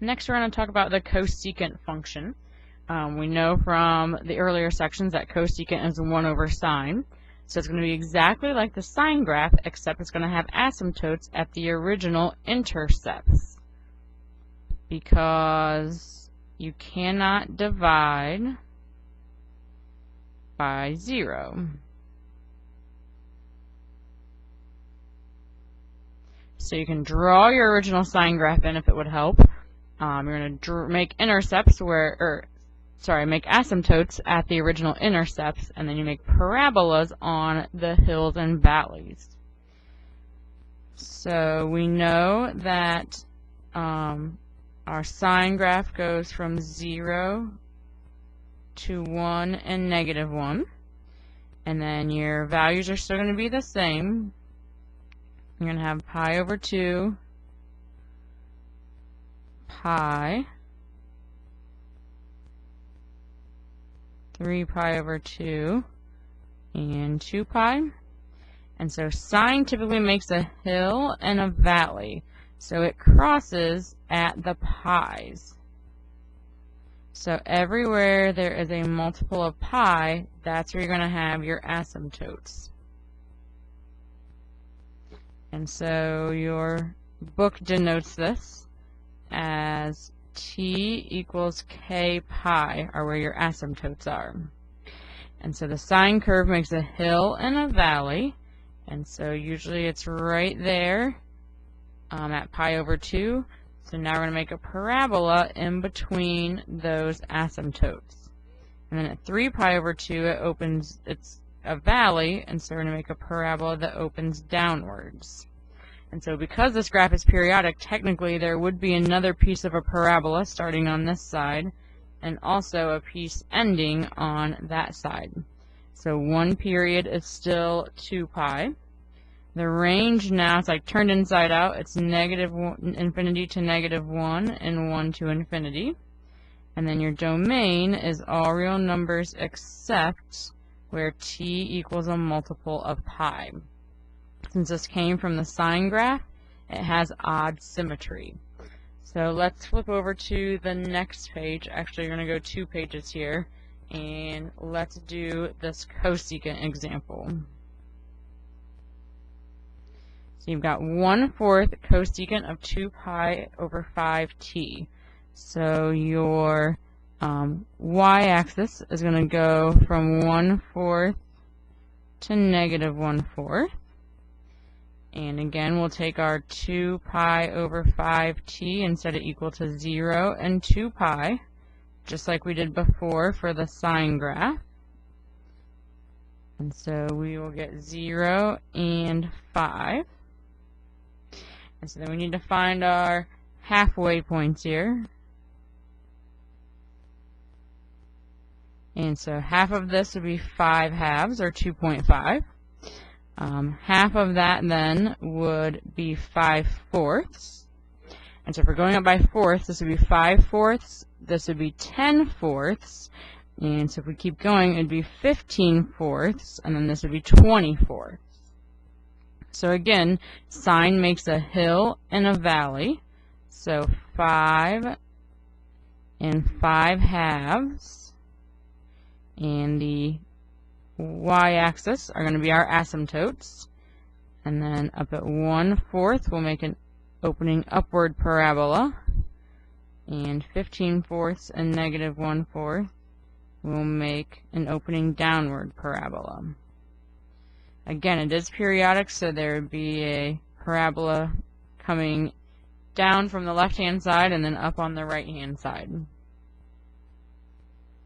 Next, we're going to talk about the cosecant function. We know from the earlier sections that cosecant is 1 over sine. So it's going to be exactly like the sine graph, except it's going to have asymptotes at the original intercepts. Because you cannot divide by 0. So you can draw your original sine graph in if it would help. You're going to make intercepts make asymptotes at the original intercepts, and then you make parabolas on the hills and valleys. So we know that our sine graph goes from 0 to 1 and -1, and then your values are still going to be the same. You're going to have pi over 2, pi, 3 pi over 2, and 2 pi. And so sine typically makes a hill and a valley. So it crosses at the pi's. So everywhere there is a multiple of pi, that's where you're going to have your asymptotes. And so your book denotes this as t equals k pi are where your asymptotes are. And so the sine curve makes a hill and a valley, and so usually it's right there at pi over 2. So now we're going to make a parabola in between those asymptotes. And then at 3 pi over 2 it's a valley, and so we're going to make a parabola that opens downwards. And so because this graph is periodic, technically there would be another piece of a parabola starting on this side, and also a piece ending on that side. So one period is still 2 pi. The range now, it's like turned inside out. It's infinity to -1 and 1 to infinity. And then your domain is all real numbers except where t equals a multiple of pi. Since this came from the sine graph, it has odd symmetry. So let's flip over to the next page. Actually, you're going to go 2 pages here, and let's do this cosecant example. So you've got 1/4 cosecant of 2 pi over 5t. So your y-axis is going to go from 1/4 to -1/4. And again, we'll take our 2 pi over 5t and set it equal to 0 and 2 pi, just like we did before for the sine graph. And so we will get 0 and 5. And so then we need to find our halfway points here. And so half of this would be 5 halves, or 2.5. Half of that then would be 5/4. And so if we're going up by fourths, this would be 5/4, this would be 10/4, and so if we keep going, it would be 15/4, and then this would be 20/4. So again, sine makes a hill and a valley. So 5 and 5 halves, and the y-axis are going to be our asymptotes. And then up at 1/4, we'll make an opening upward parabola. And 15/4 and -1/4, we'll make an opening downward parabola. Again, it is periodic, so there would be a parabola coming down from the left-hand side and then up on the right-hand side.